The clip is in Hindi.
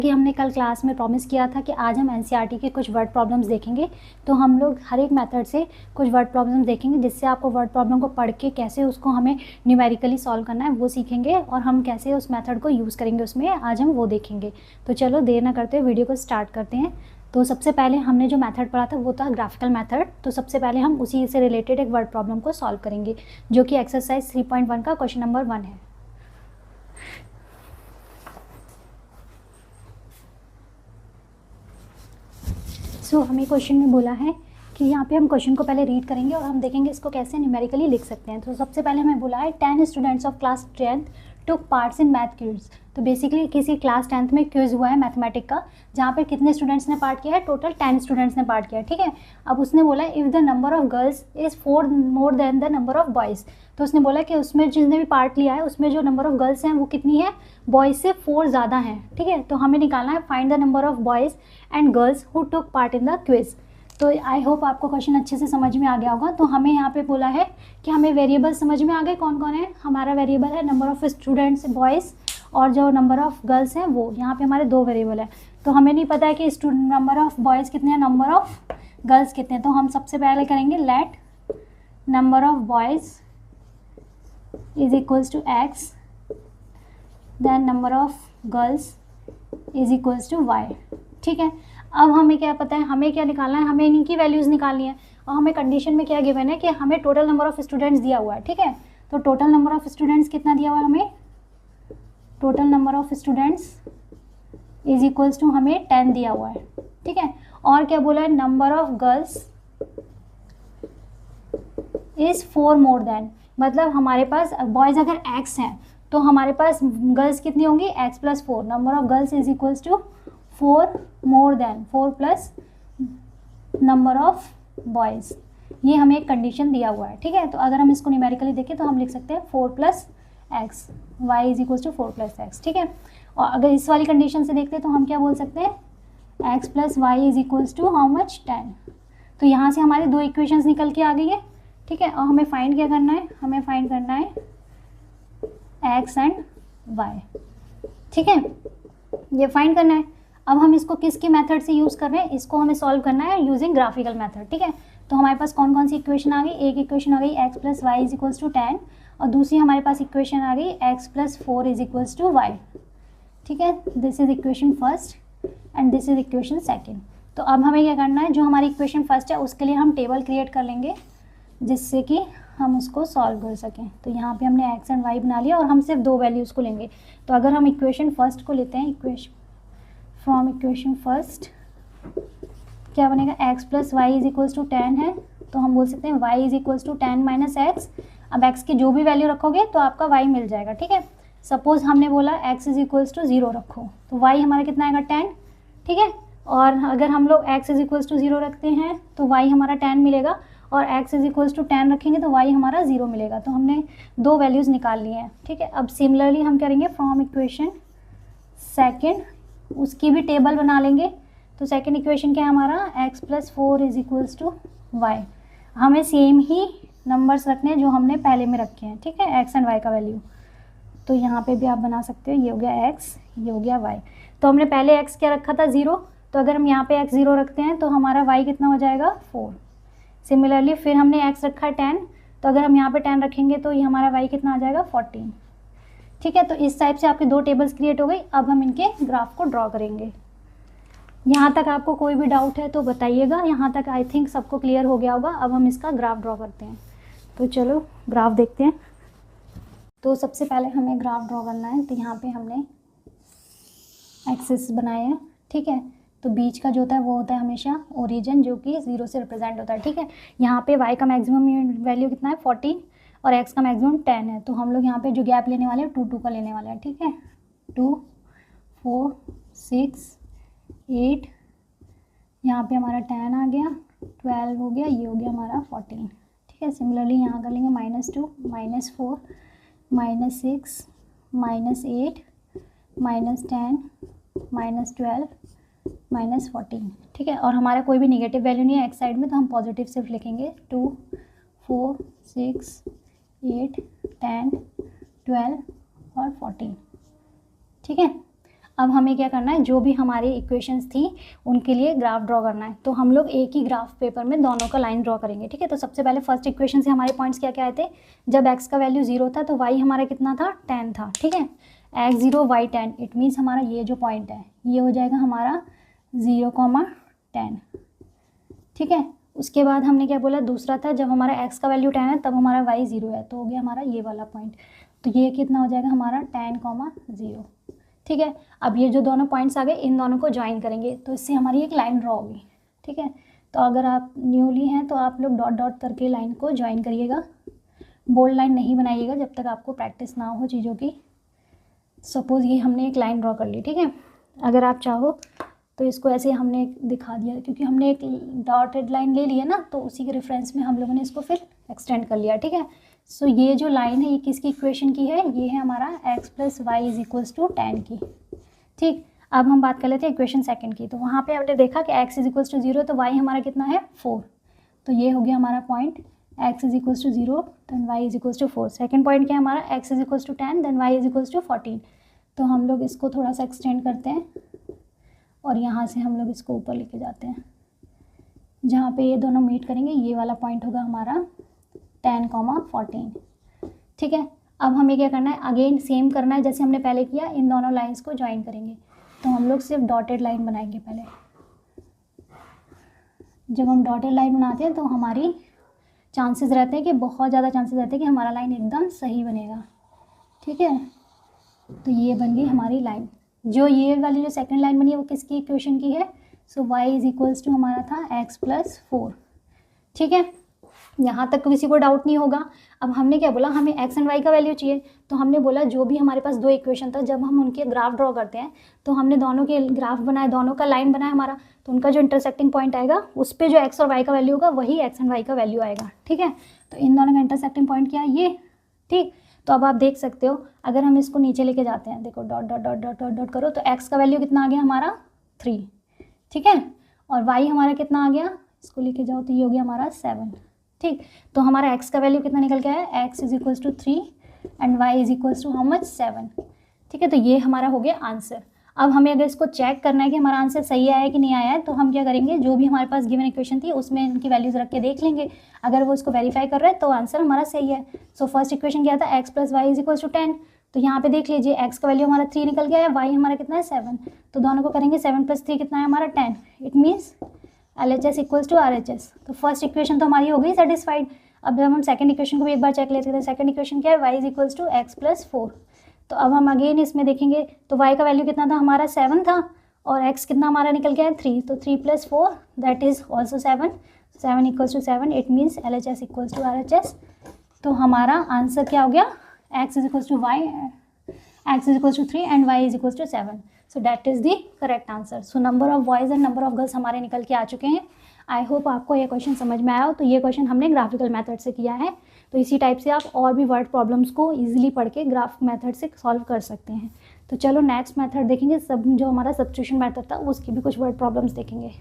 कि हमने कल क्लास में प्रॉमिस किया था कि आज हम एनसीईआरटी के कुछ वर्ड प्रॉब्लम्स देखेंगे। तो हम लोग हर एक मेथड से कुछ वर्ड प्रॉब्लम्स देखेंगे, जिससे आपको वर्ड प्रॉब्लम को पढ़ के कैसे उसको हमें न्यूमेरिकली सॉल्व करना है वो सीखेंगे, और हम कैसे उस मेथड को यूज़ करेंगे उसमें आज हम वो देखेंगे। तो चलो देर ना करते हुए वीडियो को स्टार्ट करते हैं। तो सबसे पहले हमने जो मेथड पढ़ा था वो था ग्राफिकल मेथड। तो सबसे पहले हम उसी से रिलेटेड एक वर्ड प्रॉब्लम को सॉल्व करेंगे, जो कि एक्सरसाइज 3.1 का क्वेश्चन नंबर 1 है। हमें क्वेश्चन में बोला है कि यहाँ पे हम क्वेश्चन को पहले रीड करेंगे और हम देखेंगे इसको कैसे न्यूमेरिकली लिख सकते हैं। तो सबसे पहले हमें बोला है 10 students of class 10th took parts in math quiz. तो बेसिकली किसी क्लास 10th में क्विज हुआ है मैथमेटिक का, जहाँ पे कितने स्टूडेंट्स ने पार्ट किया है, टोटल 10 स्टूडेंट्स ने पार्ट किया है। ठीक है, अब उसने बोला है if the number of girls is 4 more then the number of boys. तो उसने बोला कि उसमें जिसने भी पार्ट लिया है उसमें जो नंबर ऑफ गर्ल्स हैं वो कितनी है, बॉयज़ से 4 ज़्यादा हैं। ठीक है, तो हमें निकालना है find the number of boys and girls who took part in the quiz. तो आई होप आपको क्वेश्चन अच्छे से समझ में आ गया होगा। तो हमें यहाँ पे बोला है कि हमें वेरिएबल समझ में आ गए कौन कौन है। हमारा वेरिएबल है नंबर ऑफ स्टूडेंट्स बॉयज़, और जो नंबर ऑफ गर्ल्स हैं वो यहाँ पे हमारे 2 वेरिएबल है। तो हमें नहीं पता है कि नंबर ऑफ बॉयज़ कितने हैं, नंबर ऑफ गर्ल्स कितने हैं। तो हम सबसे पहले करेंगे let number of boys is equals to x, then number of girls is equals to y. ठीक है, अब हमें क्या पता है, हमें क्या निकालना है, हमें इनकी वैल्यूज़ निकालनी है। और हमें कंडीशन में क्या गिवन है कि हमें टोटल नंबर ऑफ स्टूडेंट्स दिया हुआ है। ठीक है, तो टोटल नंबर ऑफ स्टूडेंट्स कितना दिया हुआ है हमें, total number of students is equals to हमें 10 दिया हुआ है। ठीक है, और क्या बोला है, number of girls is 4 more then, मतलब हमारे पास बॉयज़ अगर x हैं तो हमारे पास गर्ल्स कितनी होंगी, x plus 4। Number of girls is equals to 4 more than 4 plus number of boys. ये हमें एक कंडीशन दिया हुआ है। ठीक है, तो अगर हम इसको न्यूमेरिकली देखें तो हम लिख सकते हैं 4 plus x, y is equals to 4 plus x. ठीक है, और अगर इस वाली कंडीशन से देखते हैं तो हम क्या बोल सकते हैं, x plus y is equals to how much, 10। तो यहाँ से हमारे 2 इक्वेशंस निकल के आ गई है। ठीक है, और हमें फाइंड क्या करना है, हमें फाइंड करना है एक्स एंड वाई। ठीक है, ये फाइंड करना है। अब हम इसको किसके मेथड से यूज़ कर रहे हैं, इसको हमें सॉल्व करना है यूजिंग ग्राफिकल मेथड। ठीक है, तो हमारे पास कौन कौन सी इक्वेशन आ गई, एक इक्वेशन आ गई x plus y is equals to 10, और दूसरी हमारे पास इक्वेशन आ गई x plus 4 is equals to y. ठीक है, this is equation first and this is equation second. तो अब हमें क्या करना है, जो हमारी इक्वेशन फर्स्ट है उसके लिए हम टेबल क्रिएट कर लेंगे, जिससे कि हम उसको सॉल्व कर सकें। तो यहाँ पे हमने एक्स एंड वाई बना लिया और हम सिर्फ 2 वैल्यूज़ को लेंगे। तो अगर हम इक्वेशन फर्स्ट को लेते हैं, इक्वेशन फ्रॉम इक्वेशन फर्स्ट क्या बनेगा, x plus y is equals to 10 है, तो हम बोल सकते हैं y is equals to 10 minus x. अब एक्स की जो भी वैल्यू रखोगे तो आपका वाई मिल जाएगा। ठीक है, सपोज हमने बोला एक्स इज इक्वल्स टू 0 रखो, तो वाई हमारा कितना आएगा, 10। ठीक है, और अगर हम लोग एक्स इज इक्वल्स टू 0 रखते हैं तो वाई हमारा 10 मिलेगा, और x इज इक्वल्स टू 10 रखेंगे तो y हमारा 0 मिलेगा। तो हमने 2 वैल्यूज़ निकाल ली हैं। ठीक है, अब सिमिलरली हम करेंगे फ्रॉम इक्वेशन सेकेंड, उसकी भी टेबल बना लेंगे। तो सेकेंड इक्वेशन क्या है हमारा, x plus 4 is equals to y. हमें सेम ही नंबर्स रखने हैं जो हमने पहले में रखे हैं। ठीक है, x एंड y का वैल्यू, तो यहाँ पे भी आप बना सकते हो, ये हो गया x, ये हो गया y। तो हमने पहले x क्या रखा था, 0, तो अगर हम यहाँ पे x 0 रखते हैं तो हमारा y कितना हो जाएगा, 4। सिमिलरली फिर हमने x रखा 10, तो अगर हम यहाँ पे 10 रखेंगे तो ये हमारा y कितना आ जाएगा, 14। ठीक है, तो इस टाइप से आपके 2 टेबल्स क्रिएट हो गई। अब हम इनके ग्राफ को ड्रॉ करेंगे। यहाँ तक आपको कोई भी डाउट है तो बताइएगा। यहाँ तक आई थिंक सबको क्लियर हो गया होगा। अब हम इसका ग्राफ ड्रॉ करते हैं। तो चलो ग्राफ देखते हैं। तो सबसे पहले हमें ग्राफ ड्रॉ करना है। तो यहाँ पे हमने एक्सिस बनाए हैं। ठीक है, तो बीच का जो होता है वो होता है हमेशा ओरिजिन, जो कि 0 से रिप्रेजेंट होता है। ठीक है, यहाँ पे y का मैक्सिमम वैल्यू कितना है, 14, और x का मैक्सिमम 10 है। तो हम लोग यहाँ पे जो गैप लेने वाले हैं 2 2 का लेने वाले हैं। ठीक है, 2 4 6 8, यहाँ पे हमारा 10 आ गया, 12 हो गया, ये हो गया हमारा 14। ठीक है, सिमिलरली यहाँ कर लेंगे -2 -4 -6 -8 -10 -12 -14। ठीक है, और हमारा कोई भी नेगेटिव वैल्यू नहीं है एक्स साइड में, तो हम पॉजिटिव सिर्फ लिखेंगे। 2 4 6 8 10 12 और 14। ठीक है, अब हमें क्या करना है, जो भी हमारी इक्वेशंस थी उनके लिए ग्राफ ड्रॉ करना है। तो हम लोग एक ही ग्राफ पेपर में दोनों का लाइन ड्रॉ करेंगे, ठीक है। तो सबसे पहले फर्स्ट इक्वेशन से हमारे पॉइंट्स क्या क्या आए थे, जब x का वैल्यू 0 था तो y हमारा कितना था, 10 था, ठीक है। x 0 y 10, इट मीन्स हमारा ये जो पॉइंट है ये हो जाएगा हमारा 0,10, ठीक है। उसके बाद हमने क्या बोला, दूसरा था जब हमारा x का वैल्यू 10 है तब हमारा y 0 है, तो हो गया हमारा ये वाला पॉइंट। तो ये कितना हो जाएगा हमारा 10,0, ठीक है। अब ये जो दोनों पॉइंट्स आ गए इन दोनों को ज्वाइन करेंगे तो इससे हमारी एक लाइन ड्रॉ होगी, ठीक है। तो अगर आप न्यूली हैं तो आप लोग डॉट डॉट करके लाइन को ज्वाइन करिएगा, बोल्ड लाइन नहीं बनाइएगा जब तक आपको प्रैक्टिस ना हो चीज़ों की। सपोज़ ये हमने एक लाइन ड्रॉ कर ली, ठीक है। अगर आप चाहो तो इसको ऐसे हमने दिखा दिया, क्योंकि हमने एक डॉटेड लाइन ले ली है ना, तो उसी के रेफरेंस में हम लोगों ने इसको फिर एक्सटेंड कर लिया, ठीक है। सो ये जो लाइन है ये किसकी इक्वेशन की है, ये है हमारा x + y = 10 की, ठीक। अब हम बात कर लेते हैं इक्वेशन सेकंड की। तो वहाँ पे हमने देखा कि x = 0 तो y हमारा कितना है 4, तो ये हो गया हमारा point x = 0 then y = 4। Second point क्या है हमारा, x = 10 देन y = 14। तो हम लोग इसको थोड़ा सा एक्सटेंड करते हैं और यहाँ से हम लोग इसको ऊपर लेके जाते हैं, जहाँ पे ये दोनों मीट करेंगे ये वाला पॉइंट होगा हमारा 10,14, ठीक है। अब हमें क्या करना है, अगेन सेम करना है जैसे हमने पहले किया, इन दोनों लाइंस को ज्वाइन करेंगे। तो हम लोग सिर्फ डॉटेड लाइन बनाएंगे पहले। जब हम डॉटेड लाइन बनाते हैं तो हमारी चांसेस रहते हैं कि बहुत ज़्यादा चांसेस रहते हैं कि हमारा लाइन एकदम सही बनेगा, ठीक है। तो ये बन गई हमारी लाइन। जो ये वाली जो सेकंड लाइन बनी है वो किसकी इक्वेशन की है, सो y = हमारा था x + 4, ठीक है। यहाँ तक किसी को डाउट नहीं होगा। अब हमने क्या बोला, हमें x एंड y का वैल्यू चाहिए, तो हमने बोला जो भी हमारे पास दो इक्वेशन था जब हम उनके ग्राफ ड्रॉ करते हैं तो हमने दोनों के ग्राफ बनाए, दोनों का लाइन बनाया हमारा, तो उनका जो इंटरसेक्टिंग पॉइंट आएगा उस पर जो x और y का वैल्यू होगा वही x एंड y का वैल्यू आएगा, ठीक है। तो इन दोनों का इंटरसेक्टिंग पॉइंट क्या है, ये, ठीक। तो अब आप देख सकते हो अगर हम इसको नीचे लेके जाते हैं, देखो dot dot dot dot dot dot करो, तो x का वैल्यू कितना आ गया हमारा 3, ठीक है। और y हमारा कितना आ गया, इसको लेके जाओ तो ये हो गया हमारा 7, ठीक। तो हमारा x का वैल्यू कितना निकल के आया, x = 3 and y = how much 7, ठीक है। तो ये हमारा हो गया आंसर। अब हमें अगर इसको चेक करना है कि हमारा आंसर सही आया है कि नहीं आया है, तो हम क्या करेंगे, जो भी हमारे पास गिवन इक्वेशन थी उसमें इनकी वैल्यूज़ रख के देख लेंगे। अगर वो इसको वेरीफाई कर रहा है तो आंसर हमारा सही है। सो फर्स्ट इक्वेशन क्या था, x + y = 10, तो यहाँ पे देख लीजिए x का वैल्यू हमारा 3 निकल गया है, y हमारा कितना है 7, तो दोनों को करेंगे 7 + 3 कितना है हमारा 10, इट मीन्स LHS = RHS। तो फर्स्ट इक्वेशन तो हमारी हो गई सेटिस्फाइड। अब जब हम सेकंड इक्वेशन को भी एक बार चेक लेते हैं, सेकंड इक्वेशन क्या है, y = x + 4। तो अब हम अगेन इसमें देखेंगे तो y का वैल्यू कितना था हमारा 7 था और x कितना हमारा निकल गया है 3, तो 3 + 4 that is also 7, 7 = 7, it means LHS = RHS। तो हमारा आंसर क्या हो गया, x = 3 and y = 7। So that is the correct answer. So number of boys and number of girls हमारे निकल के आ चुके हैं। आई होप आपको ये क्वेश्चन समझ में आया हो। तो ये क्वेश्चन हमने ग्राफिकल मेथड से किया है, तो इसी टाइप से आप और भी वर्ड प्रॉब्लम्स को इजीली पढ़ के ग्राफ मेथड से सॉल्व कर सकते हैं। तो चलो नेक्स्ट मेथड देखेंगे, सब जो हमारा सब्स्टिट्यूशन मेथड था उसकी भी कुछ वर्ड प्रॉब्लम्स देखेंगे।